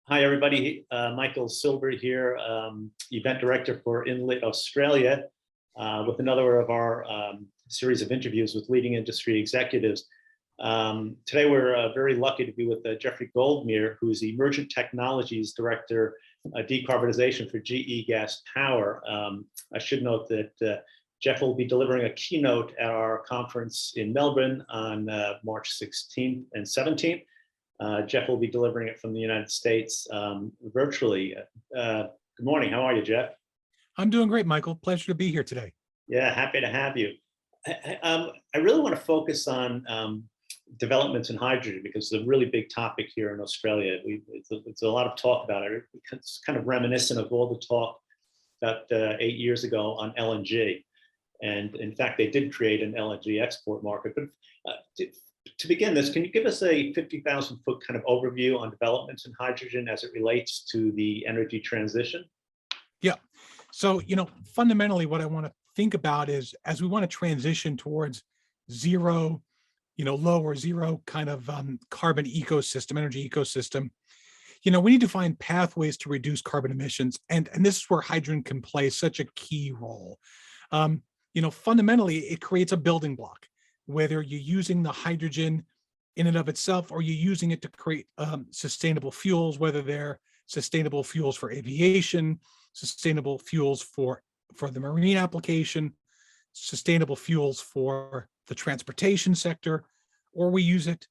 Hi, everybody. Michael Silber here, Event Director for Enlit Australia, with another of our series of interviews with leading industry executives. Today, we're very lucky to be with Jeffrey Goldmeer, who is the Emergent Technologies Director, Decarbonization for GE Gas Power. I should note that Jeff will be delivering a keynote at our conference in Melbourne on March 16th and 17th. Jeff will be delivering it from the United States virtually. Good morning. How are you, Jeff? I'm doing great, Michael. Pleasure to be here today. Yeah, happy to have you. I really want to focus on developments in hydrogen because it's a really big topic here in Australia. It's a lot of talk about it. It's kind of reminiscent of all the talk about 8 years ago on LNG. And in fact, they did create an LNG export market. But to begin this, can you give us a 50,000-foot kind of overview on developments in hydrogen as it relates to the energy transition? Yeah. So, fundamentally what I want to think about is as we want to transition towards zero, low or zero kind of carbon ecosystem, energy ecosystem, we need to find pathways to reduce carbon emissions. And this is where hydrogen can play such a key role. Fundamentally, it creates a building block, whether you're using the hydrogen in and of itself or you're using it to create sustainable fuels, whether they're sustainable fuels for aviation, sustainable fuels for the marine application, sustainable fuels for the transportation sector, or we use it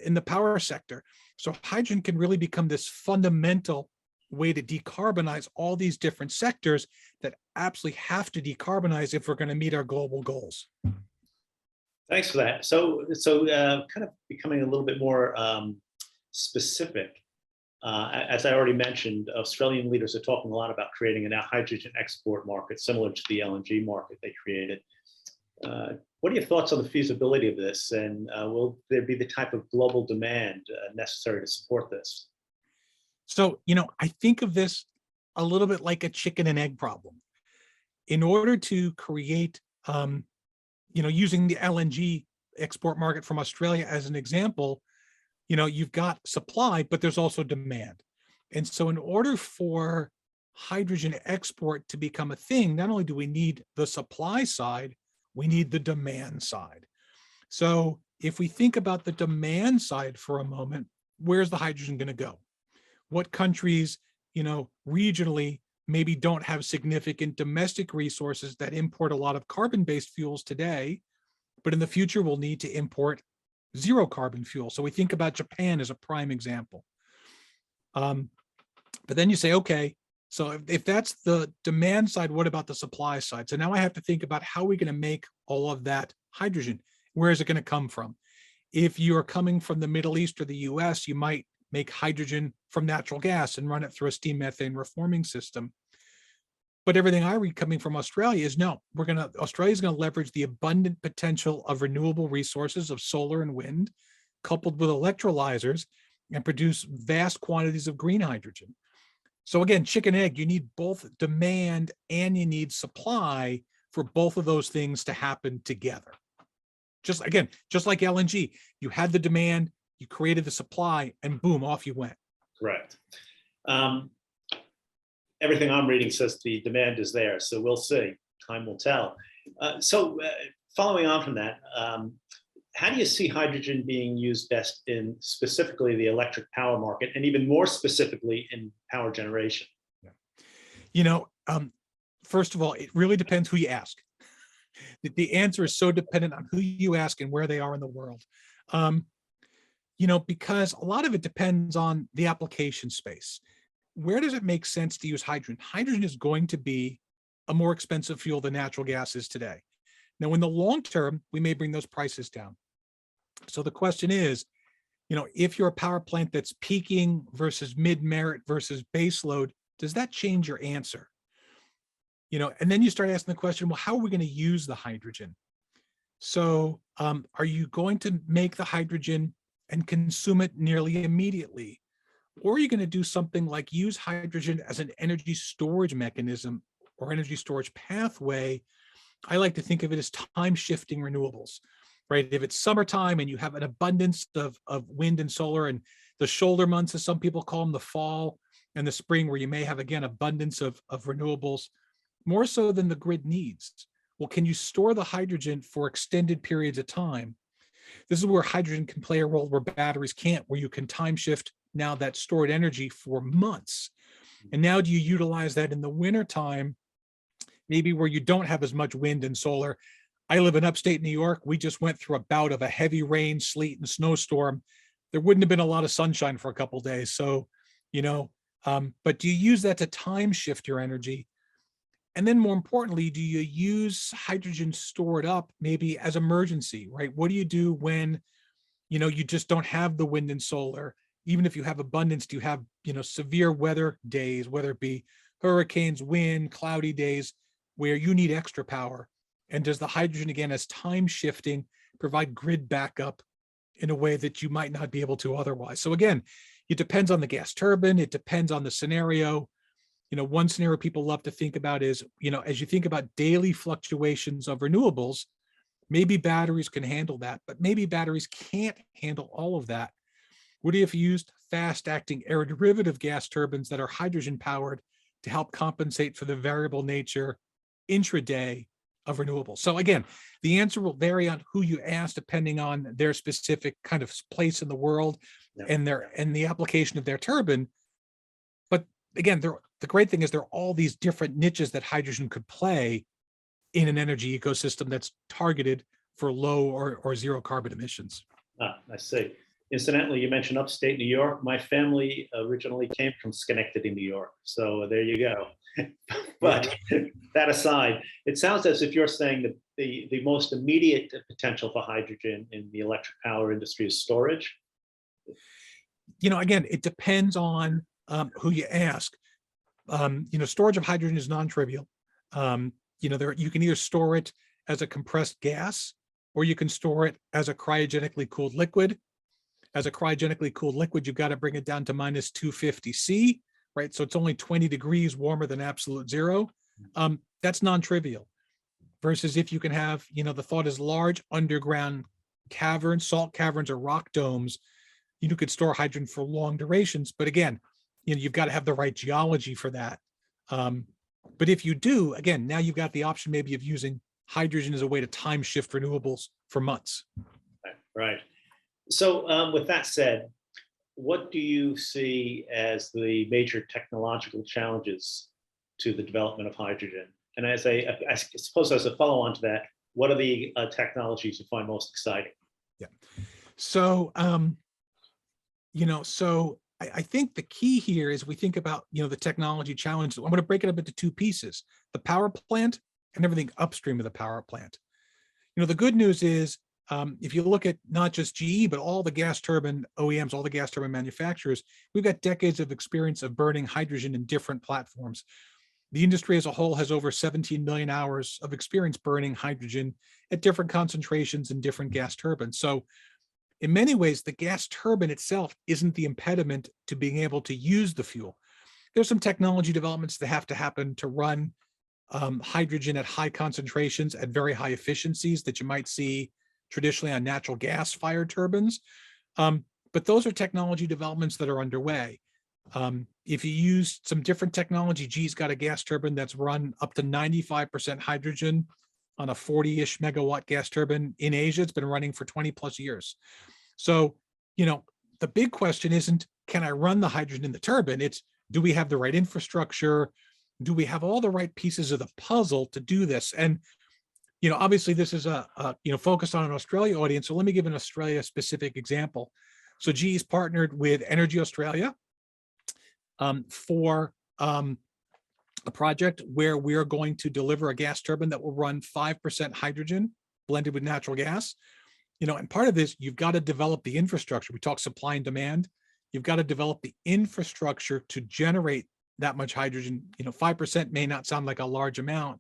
in the power sector. So hydrogen can really become this fundamental way to decarbonize all these different sectors that absolutely have to decarbonize if we're going to meet our global goals. Thanks for that. So kind of becoming a little bit more specific, as I already mentioned, Australian leaders are talking a lot about creating a hydrogen export market similar to the LNG market they created. What are your thoughts on the feasibility of this, and will there be the type of global demand necessary to support this? So, I think of this a little bit like a chicken and egg problem. In order to create using the LNG export market from Australia as an example, you've got supply, but there's also demand. And so in order for hydrogen export to become a thing, not only do we need the supply side, we need the demand side. So if we think about the demand side for a moment, where's the hydrogen going to go? What countries, regionally maybe don't have significant domestic resources that import a lot of carbon-based fuels today, but in the future we'll need to import zero carbon fuel. So we think about Japan as a prime example. But then you say, okay, so if that's the demand side, what about the supply side? So now I have to think about how we're going to make all of that hydrogen. Where is it going to come from? If you're coming from the Middle East or the US, you might make hydrogen from natural gas and run it through a steam methane reforming system. But everything I read coming from Australia is no, Australia's going to leverage the abundant potential of renewable resources of solar and wind, coupled with electrolyzers, and produce vast quantities of green hydrogen. So again, chicken and egg, you need both demand and you need supply for both of those things to happen together. Just like LNG, you had the demand, you created the supply, and boom, off you went. Correct. Everything I'm reading says the demand is there, so we'll see. Time will tell. Following on from that, how do you see hydrogen being used best in specifically the electric power market, and even more specifically in power generation? First of all, it really depends who you ask. The answer is so dependent on who you ask and where they are in the world. Because a lot of it depends on the application space. Where does it make sense to use hydrogen? Hydrogen is going to be a more expensive fuel than natural gas is today. Now, in the long term, we may bring those prices down. So the question is, if you're a power plant that's peaking versus mid-merit versus baseload, does that change your answer? And then you start asking the question, well, how are we going to use the hydrogen? So are you going to make the hydrogen and consume it nearly immediately? Or are you going to do something like use hydrogen as an energy storage mechanism or energy storage pathway? I like to think of it as time-shifting renewables, right? If it's summertime and you have an abundance of wind and solar and the shoulder months, as some people call them, the fall and the spring, where you may have, again, abundance of renewables, more so than the grid needs. Well, can you store the hydrogen for extended periods of time? This is where hydrogen can play a role where batteries can't, where you can time shift now that stored energy for months. And now do you utilize that in the winter time, maybe where you don't have as much wind and solar? I live in upstate New York. We just went through a bout of a heavy rain, sleet, and snowstorm. There wouldn't have been a lot of sunshine for a couple of days. So, but do you use that to time shift your energy? And then more importantly, do you use hydrogen stored up maybe as emergency, right? What do you do when, you just don't have the wind and solar? Even if you have abundance, do you have, severe weather days, whether it be hurricanes, wind, cloudy days, where you need extra power? And does the hydrogen, again, as time shifting, provide grid backup in a way that you might not be able to otherwise? So again, it depends on the gas turbine. It depends on the scenario. One scenario people love to think about is, as you think about daily fluctuations of renewables, maybe batteries can handle that, but maybe batteries can't handle all of that. What if you used fast-acting aeroderivative gas turbines that are hydrogen powered to help compensate for the variable nature intraday of renewables? So again, the answer will vary on who you ask, depending on their specific kind of place in the world and the application of their turbine. But again, the great thing is there are all these different niches that hydrogen could play in an energy ecosystem that's targeted for low or zero carbon emissions. I see. Incidentally, you mentioned upstate New York. My family originally came from Schenectady, New York. So there you go. But that aside, it sounds as if you're saying that the most immediate potential for hydrogen in the electric power industry is storage. Again, it depends on who you ask. Storage of hydrogen is non-trivial. You can either store it as a compressed gas, or you can store it as a cryogenically cooled liquid. As a cryogenically cooled liquid, you've got to bring it down to minus 250 C, right? So it's only 20 degrees warmer than absolute zero. That's non-trivial. Versus if you can have, the thought is large underground caverns, salt caverns, or rock domes, you could store hydrogen for long durations. But again, you've got to have the right geology for that. But if you do, again, now you've got the option maybe of using hydrogen as a way to time shift renewables for months. Right. So with that said, what do you see as the major technological challenges to the development of hydrogen? And I suppose as a follow-on to that, what are the technologies you find most exciting? Yeah. So, I think the key here is we think about, the technology challenge. I'm going to break it up into two pieces: the power plant and everything upstream of the power plant. The good news is, if you look at not just GE, but all the gas turbine OEMs, all the gas turbine manufacturers, we've got decades of experience of burning hydrogen in different platforms. The industry as a whole has over 17 million hours of experience burning hydrogen at different concentrations in different gas turbines. So in many ways, the gas turbine itself isn't the impediment to being able to use the fuel. There's some technology developments that have to happen to run hydrogen at high concentrations at very high efficiencies that you might see traditionally on natural gas fired turbines. But those are technology developments that are underway. If you use some different technology, GE's got a gas turbine that's run up to 95% hydrogen on a 40-ish megawatt gas turbine in Asia. It's been running for 20 plus years. So, the big question isn't, can I run the hydrogen in the turbine? It's, do we have the right infrastructure? Do we have all the right pieces of the puzzle to do this? And, obviously this is a focused on an Australia audience. So let me give an Australia specific example. So GE's partnered with Energy Australia for a project where we are going to deliver a gas turbine that will run 5% hydrogen blended with natural gas. And part of this, you've got to develop the infrastructure. We talk supply and demand. You've got to develop the infrastructure to generate that much hydrogen. 5% may not sound like a large amount,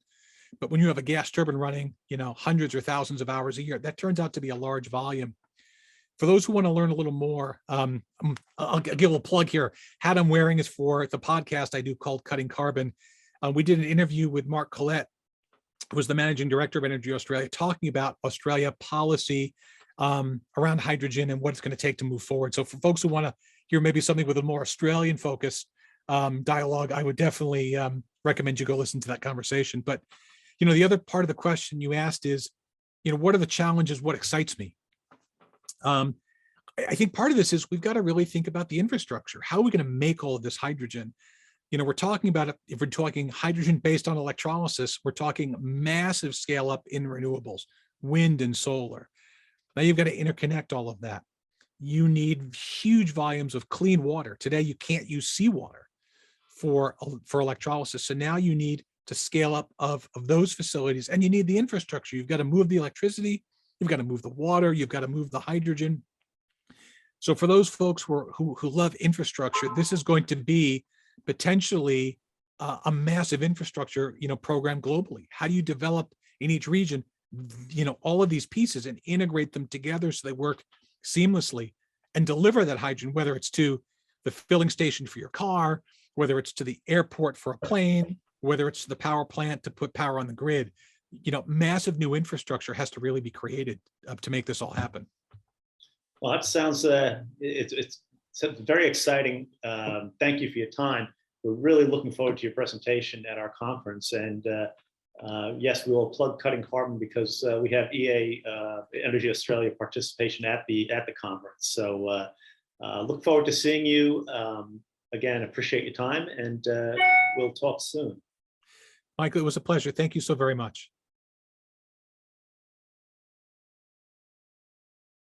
but when you have a gas turbine running, hundreds or thousands of hours a year, that turns out to be a large volume. For those who want to learn a little more, I'll give a plug here. Hat I'm wearing is for the podcast I do called Cutting Carbon. We did an interview with Mark Collette, who was the managing director of Energy Australia, talking about Australia policy around hydrogen and what it's going to take to move forward. So for folks who want to hear maybe something with a more Australian focused dialogue, I would definitely recommend you go listen to that conversation. But, the other part of the question you asked is, what are the challenges? What excites me? I think part of this is we've got to really think about the infrastructure. How are we going to make all of this hydrogen? We're talking about, if we're talking hydrogen based on electrolysis, we're talking massive scale up in renewables, wind and solar. Now you've got to interconnect all of that. You need huge volumes of clean water. Today, you can't use seawater for electrolysis. So now you need to scale up of those facilities, and you need the infrastructure. You've got to move the electricity, you've got to move the water, you've got to move the hydrogen. So for those folks who love infrastructure, this is going to be potentially a massive infrastructure, program globally. How do you develop in each region, all of these pieces and integrate them together so they work seamlessly and deliver that hydrogen, whether it's to the filling station for your car, whether it's to the airport for a plane, whether it's to the power plant to put power on the grid. Massive new infrastructure has to really be created to make this all happen. Well, that sounds, it's very exciting. Thank you for your time. We're really looking forward to your presentation at our conference. And yes, we will plug Cutting Carbon because we have EA Energy Australia participation at the conference. So look forward to seeing you. Again, appreciate your time, and we'll talk soon. Michael, it was a pleasure. Thank you so very much.